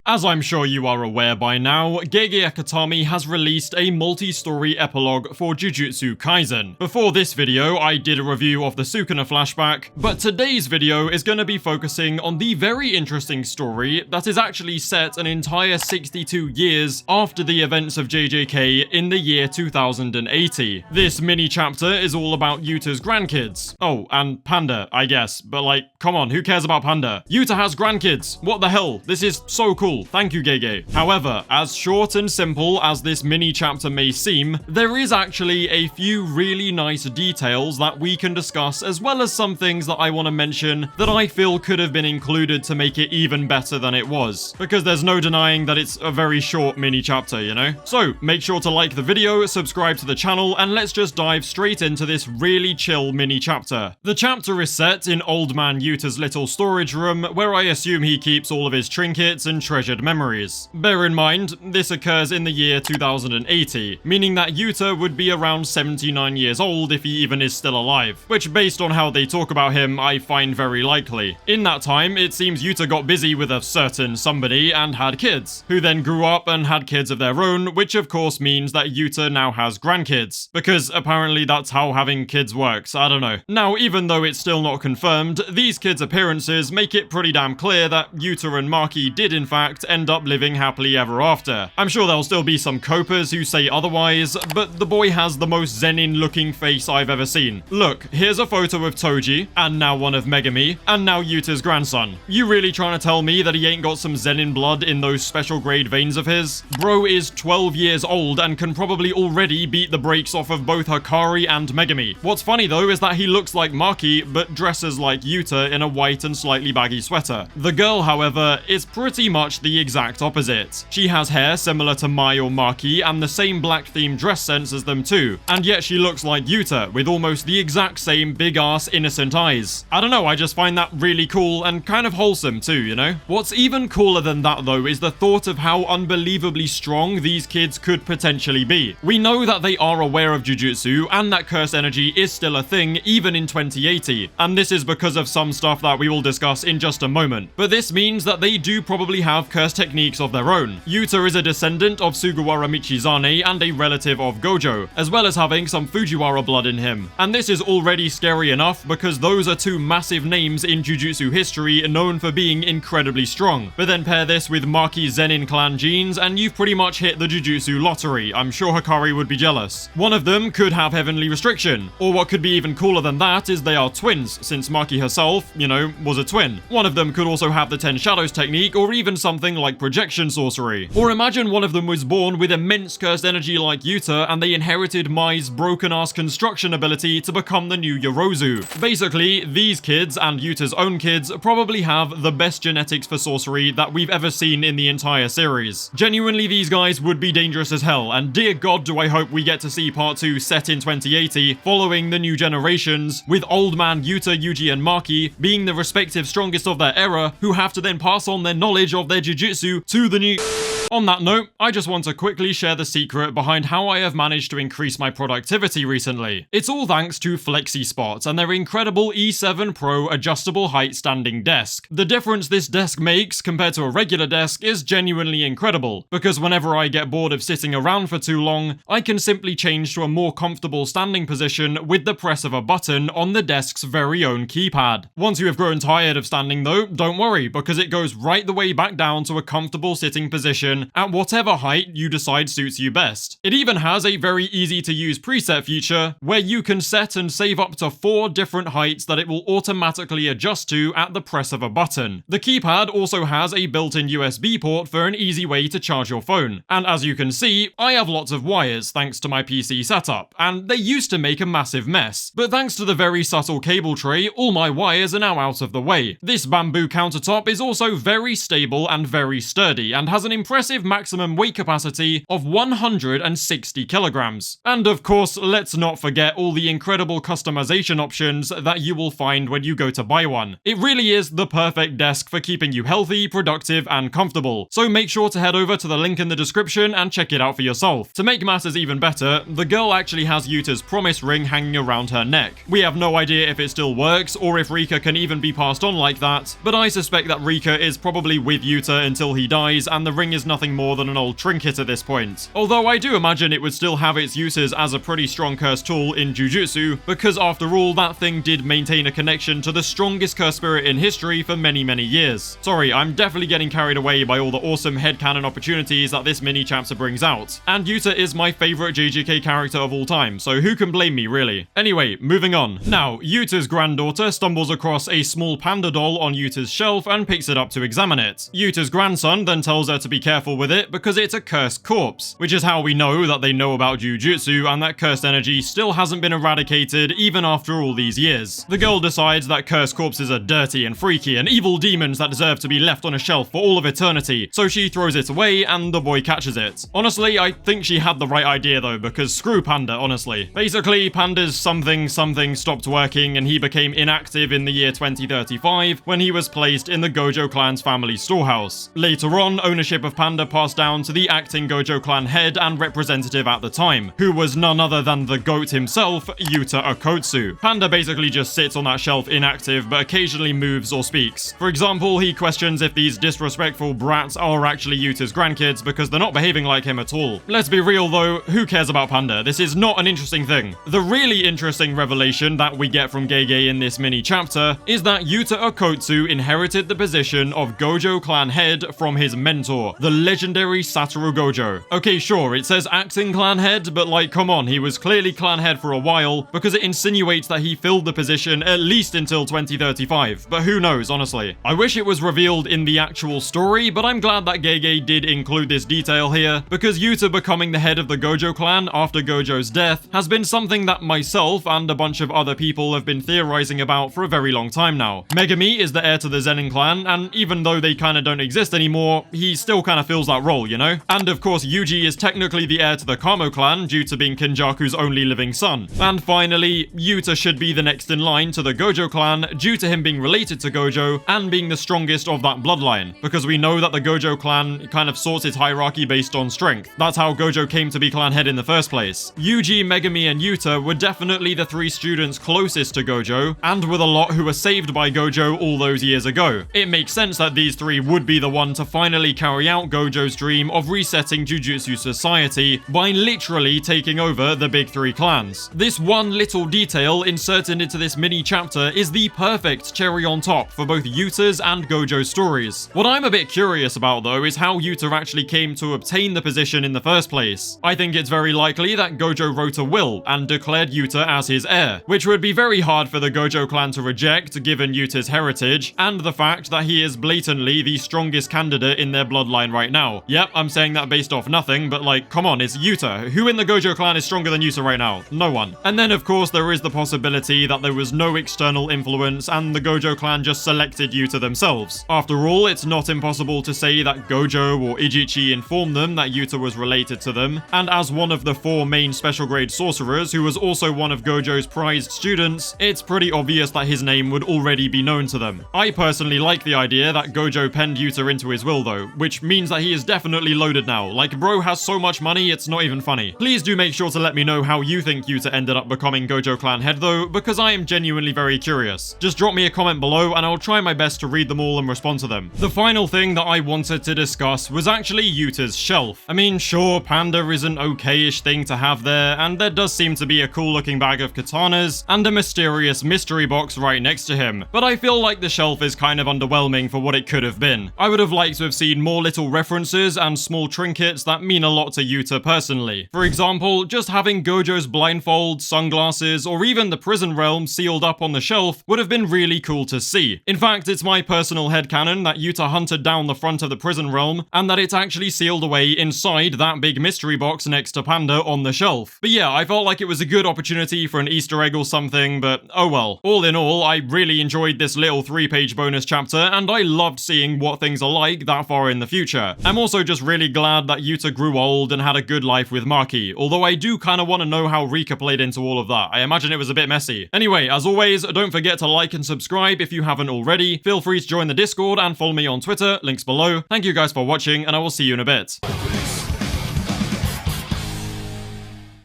As I'm sure you are aware by now, Gege Akutami has released a multi-story epilogue for Jujutsu Kaisen. Before this video, I did a review of the Sukuna flashback, but today's video is going to be focusing on the very interesting story that is actually set an entire 62 years after the events of JJK in the year 2080. This mini chapter is all about Yuta's grandkids. Oh, and Panda, I guess, but like, come on, who cares about Panda? Yuta has grandkids! What the hell? This is so cool. Thank you, Gege. However, as short and simple as this mini chapter may seem, there is actually a few really nice details that we can discuss, as well as some things that I want to mention that I feel could have been included to make it even better than it was. Because there's no denying that it's a very short mini chapter, you know? So, make sure to like the video, subscribe to the channel, and let's just dive straight into this really chill mini chapter. The chapter is set in Old Man Yuta's little storage room, where I assume he keeps all of his trinkets and treasured memories. Bear in mind, this occurs in the year 2080, meaning that Yuta would be around 79 years old if he even is still alive, which based on how they talk about him, I find very likely. In that time, it seems Yuta got busy with a certain somebody and had kids, who then grew up and had kids of their own, which of course means that Yuta now has grandkids, because apparently that's how having kids works, I don't know. Now, even though it's still not confirmed, these kids' appearances make it pretty damn clear that Yuta and Maki did in fact end up living happily ever after. I'm sure there'll still be some copers who say otherwise, but the boy has the most Zenin looking face I've ever seen. Look, here's a photo of Toji, and now one of Megami, and now Yuta's grandson. You really trying to tell me that he ain't got some Zenin blood in those special grade veins of his? Bro is 12 years old and can probably already beat the brakes off of both Hikari and Megami. What's funny though is that he looks like Maki, but dresses like Yuta in a white and slightly baggy sweater. The girl, however, is pretty much the exact opposite. She has hair similar to Mai or Maki and the same black themed dress sense as them too, and yet she looks like Yuta with almost the exact same big ass innocent eyes. I don't know, I just find that really cool and kind of wholesome too, you know? What's even cooler than that though is the thought of how unbelievably strong these kids could potentially be. We know that they are aware of Jujutsu and that curse energy is still a thing even in 2080, and this is because of some stuff that we will discuss in just a moment. But this means that they do probably have curse techniques of their own. Yuta is a descendant of Sugawara Michizane and a relative of Gojo, as well as having some Fujiwara blood in him. And this is already scary enough because those are two massive names in Jujutsu history known for being incredibly strong. But then pair this with Maki's Zenin clan genes and you've pretty much hit the Jujutsu lottery. I'm sure Hikari would be jealous. One of them could have heavenly restriction, or what could be even cooler than that is they are twins, since Maki herself, you know, was a twin. One of them could also have the 10 shadows technique, or even something like projection sorcery. Or imagine one of them was born with immense cursed energy like Yuta and they inherited Mai's broken ass construction ability to become the new Yorozu. Basically, these kids and Yuta's own kids probably have the best genetics for sorcery that we've ever seen in the entire series. Genuinely, these guys would be dangerous as hell, and dear god do I hope we get to see part 2 set in 2080 following the new generations, with old man Yuta, Yuji and Maki being the respective strongest of their era, who have to then pass on their knowledge of their jujutsu to the new... On that note, I just want to quickly share the secret behind how I have managed to increase my productivity recently. It's all thanks to FlexiSpot and their incredible E7 Pro adjustable height standing desk. The difference this desk makes compared to a regular desk is genuinely incredible, because whenever I get bored of sitting around for too long, I can simply change to a more comfortable standing position with the press of a button on the desk's very own keypad. Once you have grown tired of standing though, don't worry, because it goes right the way back down to a comfortable sitting position at whatever height you decide suits you best. It even has a very easy to use preset feature where you can set and save up to 4 different heights that it will automatically adjust to at the press of a button. The keypad also has a built-in USB port for an easy way to charge your phone. And as you can see, I have lots of wires thanks to my PC setup, and they used to make a massive mess. But thanks to the very subtle cable tray, all my wires are now out of the way. This bamboo countertop is also very stable and very sturdy and has an impressive impressive maximum weight capacity of 160 kilograms. And of course, let's not forget all the incredible customization options that you will find when you go to buy one. It really is the perfect desk for keeping you healthy, productive, and comfortable. So make sure to head over to the link in the description and check it out for yourself. To make matters even better, the girl actually has Yuta's promise ring hanging around her neck. We have no idea if it still works or if Rika can even be passed on like that, but I suspect that Rika is probably with Yuta until he dies, and the ring is nothing more than an old trinket at this point. Although I do imagine it would still have its uses as a pretty strong curse tool in Jujutsu, because after all, that thing did maintain a connection to the strongest curse spirit in history for many years. Sorry, I'm definitely getting carried away by all the awesome headcanon opportunities that this mini chapter brings out. And Yuta is my favorite JJK character of all time, so who can blame me really? Anyway, moving on. Now, Yuta's granddaughter stumbles across a small panda doll on Yuta's shelf and picks it up to examine it. Yuta's grandson then tells her to be careful with it because it's a cursed corpse, which is how we know that they know about Jujutsu and that cursed energy still hasn't been eradicated even after all these years. The girl decides that cursed corpses are dirty and freaky and evil demons that deserve to be left on a shelf for all of eternity, so she throws it away and the boy catches it. Honestly, I think she had the right idea though, because screw Panda, honestly. Basically, Panda's something stopped working and he became inactive in the year 2035 when he was placed in the Gojo clan's family storehouse. Later on, ownership of Panda passed down to the acting Gojo clan head and representative at the time, who was none other than the GOAT himself, Yuta Okkotsu. Panda basically just sits on that shelf inactive, but occasionally moves or speaks. For example, he questions if these disrespectful brats are actually Yuta's grandkids because they're not behaving like him at all. Let's be real though, who cares about Panda? This is not an interesting thing. The really interesting revelation that we get from Gege in this mini chapter is that Yuta Okkotsu inherited the position of Gojo clan head from his mentor, the legendary Satoru Gojo. Okay, sure, it says acting clan head, but like, come on, he was clearly clan head for a while because it insinuates that he filled the position at least until 2035, but who knows, honestly. I wish it was revealed in the actual story, but I'm glad that Gege did include this detail here, because Yuta becoming the head of the Gojo clan after Gojo's death has been something that myself and a bunch of other people have been theorizing about for a very long time now. Megami is the heir to the Zenin clan, and even though they kinda don't exist anymore, he still kinda fills that role, you know? And of course, Yuji is technically the heir to the Kamo clan due to being Kenjaku's only living son. And finally, Yuta should be the next in line to the Gojo clan due to him being related to Gojo and being the strongest of that bloodline, because we know that the Gojo clan kind of sorts its hierarchy based on strength. That's how Gojo came to be clan head in the first place. Yuji, Megami, and Yuta were definitely the three students closest to Gojo, and were the lot who were saved by Gojo all those years ago. It makes sense that these three would be the one to finally carry out Gojo's dream of resetting Jujutsu society by literally taking over the big three clans. This one little detail inserted into this mini chapter is the perfect cherry on top for both Yuta's and Gojo's stories. What I'm a bit curious about though is how Yuta actually came to obtain the position in the first place. I think it's very likely that Gojo wrote a will and declared Yuta as his heir, which would be very hard for the Gojo clan to reject given Yuta's heritage and the fact that he is blatantly the strongest candidate in their bloodline right now. Yep, I'm saying that based off nothing, but like, come on, it's Yuta. Who in the Gojo clan is stronger than Yuta right now? No one. And then of course there is the possibility that there was no external influence and the Gojo clan just selected Yuta themselves. After all, it's not impossible to say that Gojo or Ijichi informed them that Yuta was related to them, and as one of the 4 main special grade sorcerers who was also one of Gojo's prized students, it's pretty obvious that his name would already be known to them. I personally like the idea that Gojo penned Yuta into his will though, which means that he is definitely loaded now. Like, bro has so much money, it's not even funny. Please do make sure to let me know how you think Yuta ended up becoming Gojo clan head though, because I am genuinely very curious. Just drop me a comment below and I'll try my best to read them all and respond to them. The final thing that I wanted to discuss was actually Yuta's shelf. I mean, sure, Panda is an okay-ish thing to have there, and there does seem to be a cool looking bag of katanas and a mysterious mystery box right next to him, but I feel like the shelf is kind of underwhelming for what it could have been. I would have liked to have seen more little references and small trinkets that mean a lot to Yuta personally. For example, just having Gojo's blindfold, sunglasses, or even the prison realm sealed up on the shelf would have been really cool to see. In fact, it's my personal headcanon that Yuta hunted down the front of the prison realm and that it's actually sealed away inside that big mystery box next to Panda on the shelf. But yeah, I felt like it was a good opportunity for an Easter egg or something, but oh well. All in all, I really enjoyed this little 3-page bonus chapter and I loved seeing what things are like that far in the future. I'm also just really glad that Yuta grew old and had a good life with Maki, although I do kind of want to know how Rika played into all of that. I imagine it was a bit messy. Anyway, as always, don't forget to like and subscribe if you haven't already. Feel free to join the Discord and follow me on Twitter, links below. Thank you guys for watching, and I will see you in a bit.